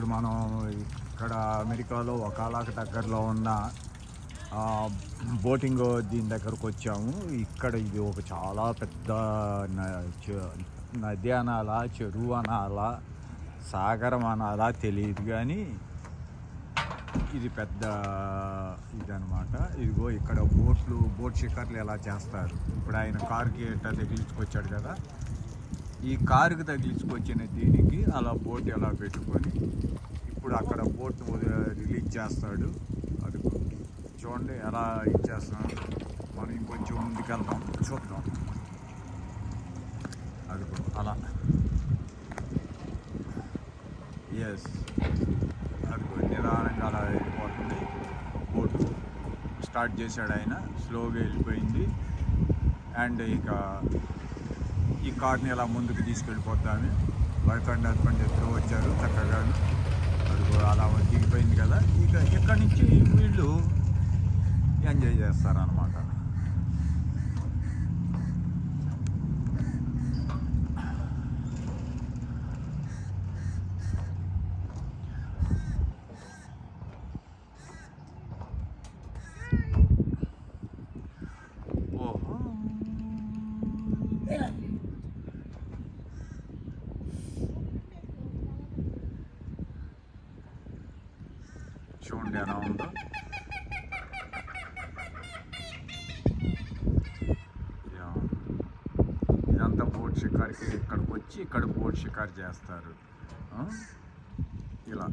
ఇప్పుడు మనం ఇక్కడ అమెరికాలో ఒకాలాకు దగ్గరలో ఉన్న బోటింగ్ దీని దగ్గరకు వచ్చాము. ఇక్కడ ఇది ఒక చాలా పెద్ద నది అనాలా, చెరువు అనాలా, సాగరం అనాలా తెలియదు, కానీ ఇది పెద్ద ఇదనమాట. ఇదిగో ఇక్కడ బోట్ షికార్లు ఎలా చేస్తారు. ఇప్పుడు ఆయన కారుకి ఎట్లా తగిలించుకొచ్చాడు కదా, ఈ కారుకి తగిలించుకొచ్చిన దీనికి అలా బోట్ ఎలా పెట్టుకొని ఇప్పుడు అక్కడ బోట్ రిలీజ్ చేస్తాడు. అది చూడండి ఎలా ఇచ్చేస్తున్నాడు. మనం ఇంకొంచెం ముందుకెళ్దాం, చూద్దాం. అది అలా ఎస్, అది నిదానంగా అలా వెళ్ళిపోతుంది. బోటు స్టార్ట్ చేశాడు ఆయన, స్లోగా వెళ్ళిపోయింది. అండ్ ఇక ఈ కార్ని ఎలా ముందుకు తీసుకెళ్ళిపోతాను. వైఫ్ అండ్ హస్బెండ్ ఇద్దరు వచ్చారు చక్కగా. అది అలా దిగిపోయింది కదా, ఇక ఇక్కడి నుంచి వీళ్ళు ఎంజాయ్ చేస్తారన్నమాట. చూడండి ఎలా ఉందో. ఇదంతా బోట్ షికార్కి ఇక్కడికి వచ్చి ఇక్కడ బోట్ షికార్ చేస్తారు. ఇలా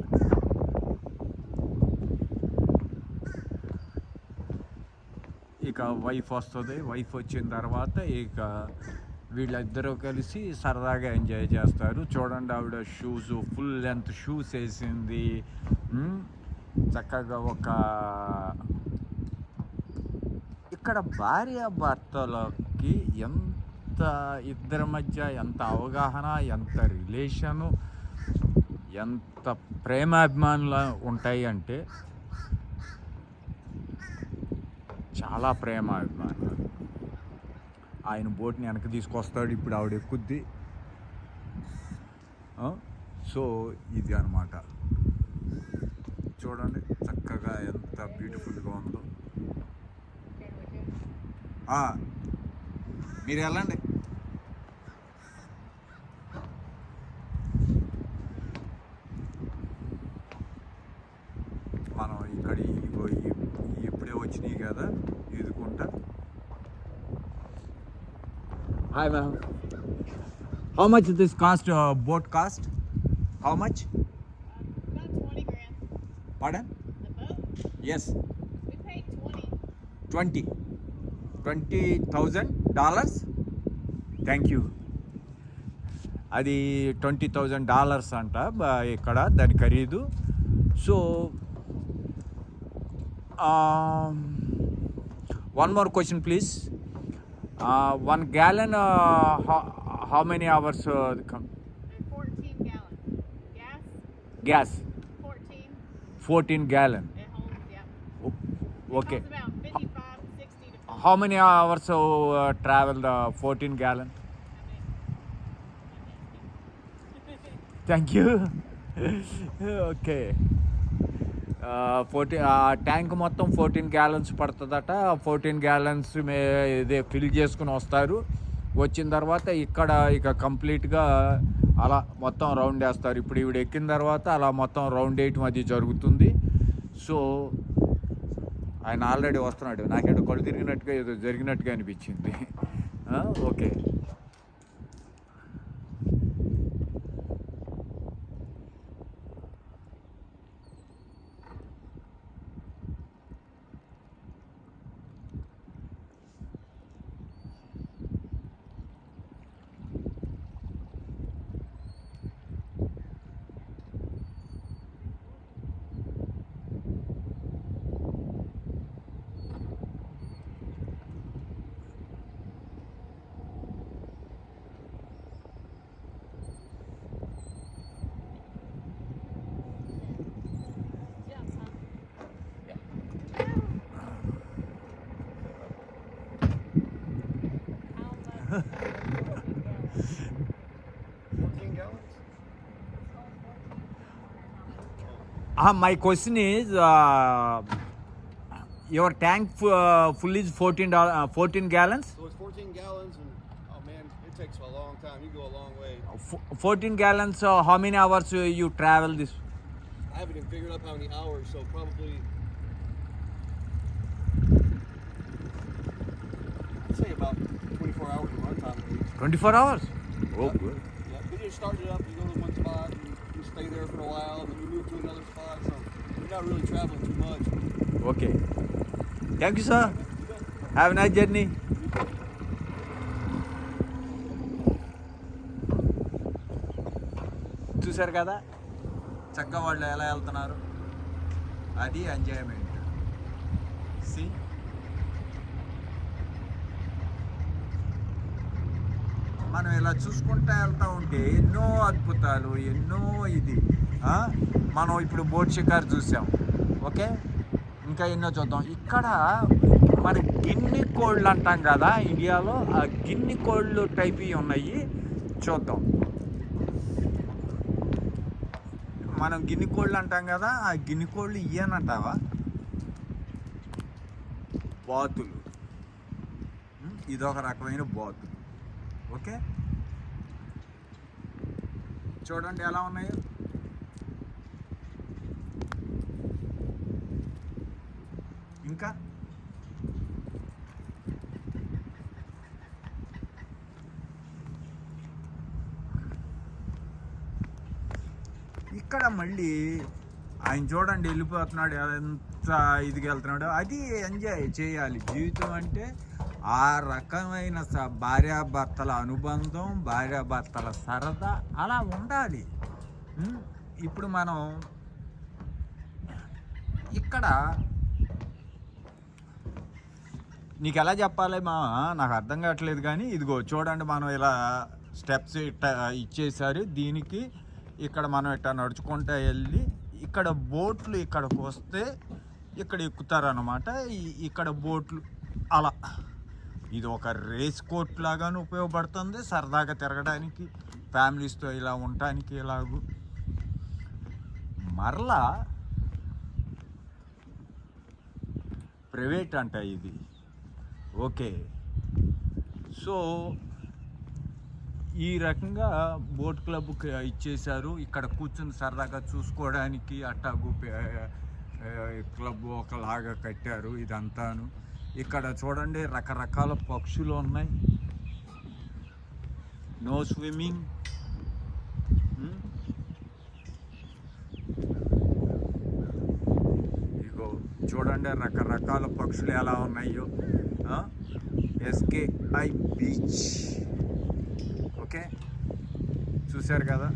ఇక వైఫ్ వస్తుంది. వైఫ్ వచ్చిన తర్వాత ఇక వీళ్ళిద్దరూ కలిసి సరదాగా ఎంజాయ్ చేస్తారు. చూడండి, ఆవిడ షూస్ ఫుల్ లెంత్ షూస్ వేసింది. చక్కగా ఇక్కడ భార్య భర్తలకి ఎంత ఇద్దరి మధ్య ఎంత అవగాహన, ఎంత రిలేషను, ఎంత ప్రేమాభిమానులు ఉంటాయి అంటే చాలా ప్రేమాభిమానులు. ఆయన బోట్ని వెనక్కి తీసుకొస్తాడు, ఇప్పుడు ఆవిడ ఎక్కుద్ది. సో ఇది అన్నమాట. చూడండి చక్కగా ఎంత బ్యూటిఫుల్గా ఉందో. మీరు వెళ్ళండి. మనం ఇక్కడ ఇప్పుడే వచ్చినాయి కదా ఈదుకుంటా. Hi ma'am, how much this cost, boat cost how much? Pardon? The boat? Yes. We paid $20,000. Thank you. అది $20,000 అంట ఇక్కడ దాని ఖరీదు. So one more question please. 1 gallon, how many hours? 14 gallons. Gas? 14 gallon. It holds, yeah. Okay. It holds about 55, 60 to 50. How many hours travel the 14 gallon? Thank you. Okay. 14 tank మొత్తం 14 gallons పడుతుందట. 14 gallons ఇదే fill చేసుకుని వస్తారు. వచ్చిన తర్వాత ఇక్కడ ఇక కంప్లీట్గా అలా మొత్తం రౌండ్ వేస్తారు. ఇప్పుడు ఈవిడ ఎక్కిన తర్వాత అలా మొత్తం రౌండ్ వేయటం అది జరుగుతుంది. సో ఆయన ఆల్రెడీ వస్తున్నాడు. నాకేదో కళ్ళు తిరిగినట్టుగా ఏదో జరిగినట్టుగా అనిపించింది. Okay. My question is, your tank full is 14 gallons? So it's 14 gallons, and oh man, it takes a long time. You go a long way. 14 gallons, how many hours you travel this? I haven't even figured out how many hours, so probably I'd say about 24 hours of runtime at least. 24 hours? Oh, Yep. good. Yeah, but you start it up, you go to one spot, and you stay there for a while, and then you move to another spot, so you're not really traveling too much. Okay. Thank you, sir. Have a nice journey. చూశారు కదా చక్కగా వాళ్ళు ఎలా వెళ్తున్నారు, అది enjoyment. C మనం ఇలా చూసుకుంటూ వెళ్తూ ఉంటే ఎన్నో అద్భుతాలు, ఎన్నో ఇది మనం ఇప్పుడు బోట్ షికార్ చూసాం. ఓకే, ఇంకా ఎన్నో చూద్దాం. ఇక్కడ మన గిన్ని కోళ్ళు అంటాం కదా ఇండియాలో, ఆ గిన్ని కోళ్ళు టైప్ ఉన్నాయి, చూద్దాం. మనం గిన్ని కోళ్ళు అంటాం కదా, ఆ గిన్ని కోళ్ళు ఇయ్యనంటావా? బాతులు. ఇదొక రకమైన బాతులు. ఓకే, చూడండి ఎలా ఉన్నాయో. ఇంకా ఇక్కడ మళ్ళీ ఆయన చూడండి వెళ్ళిపోతున్నాడు, ఎంత ఇదిగా వెళ్తున్నాడు. అది ఎంజాయ్ చేయాలి. జీవితం అంటే ఆ రకమైన భార్యాభర్తల అనుబంధం, భార్యాభర్తల సరదా అలా ఉండాలి. ఇప్పుడు మనం ఇక్కడ నీకు ఎలా చెప్పాలి మా, నాకు అర్థం కావట్లేదు. కానీ ఇదిగో చూడండి, మనం ఇలా స్టెప్స్ ఇచ్చేసారు దీనికి. ఇక్కడ మనం ఇట్లా నడుచుకుంటూ వెళ్ళి ఇక్కడ బోట్లు ఇక్కడికి వస్తే ఇక్కడ ఎక్కుతారనమాట. ఇక్కడ బోట్లు అలా, ఇది ఒక రేస్ కోర్ట్ లాగాను ఉపయోగపడుతుంది, సరదాగా తిరగడానికి, ఫ్యామిలీస్తో ఇలా ఉండటానికి. ఇలాగూ మరలా ప్రైవేట్ అంట ఇది. ఓకే, సో ఈ రకంగా బోట్ క్లబ్ ఇచ్చేశారు. ఇక్కడ కూర్చుని సరదాగా చూసుకోవడానికి అట్టాగు క్లబ్ ఒకలాగా కట్టారు ఇదంతాను. ఇక్కడ చూడండి రకరకాల పక్షులు ఉన్నాయి. No swimming. ఇగో చూడండి రకరకాల పక్షులు ఎలా ఉన్నాయో. SKI beach. ఓకే, చూశారు కదా.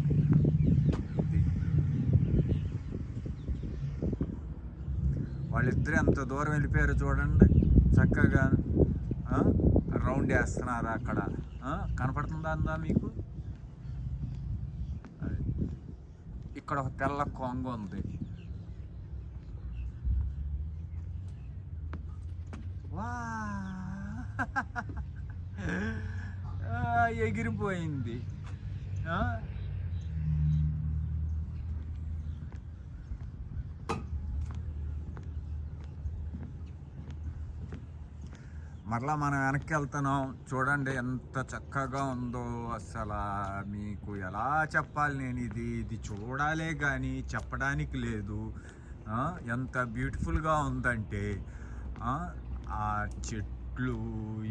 వాళ్ళిద్దరు ఎంత దూరం వెళ్ళిపోయారు చూడండి. చక్కగా రౌండ్ వేస్తున్నారు అక్కడ. కనపడుతుందా అందా మీకు? ఇక్కడ ఒక తెల్ల కొంగ ఉంది. వా ఎగిరిపోయింది. మరలా మనం వెనక్కి వెళ్తున్నాం. చూడండి ఎంత చక్కగా ఉందో. అసలు మీకు ఎలా చెప్పాలి నేను, ఇది చూడాలే కానీ చెప్పడానికి లేదు. ఎంత బ్యూటిఫుల్గా ఉందంటే ఆ చెట్లు,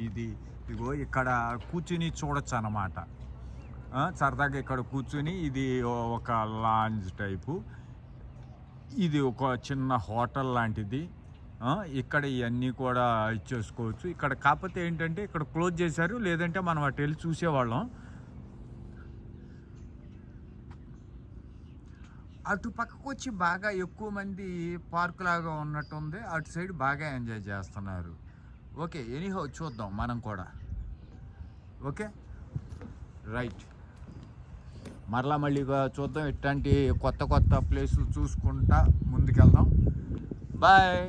ఇదిగో ఇక్కడ కూర్చుని చూడొచ్చు అన్నమాట. సరదాగా ఇక్కడ కూర్చుని, ఇది ఒక లాంజ్ టైపు, ఇది ఒక చిన్న హోటల్ లాంటిది. ఇక్కడ ఇవన్నీ కూడా ఇచ్చేసుకోవచ్చు. ఇక్కడ కాకపోతే ఏంటంటే ఇక్కడ క్లోజ్ చేశారు, లేదంటే మనం అటు వెళ్ళి చూసేవాళ్ళం. అటు పక్కకు వచ్చి బాగా ఎక్కువ మంది పార్క్ లాగా ఉన్నట్టుంది. అటు సైడ్ బాగా ఎంజాయ్ చేస్తున్నారు. ఓకే, ఎనీహౌ చూద్దాం మనం కూడా. Okay, right. మళ్ళీ చూద్దాం. ఇట్లాంటి కొత్త ప్లేసులు చూసుకుంటా ముందుకెళ్దాం. బాయ్.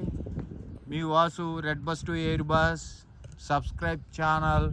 మీ Vasu, red bus to air bus. Subscribe channel.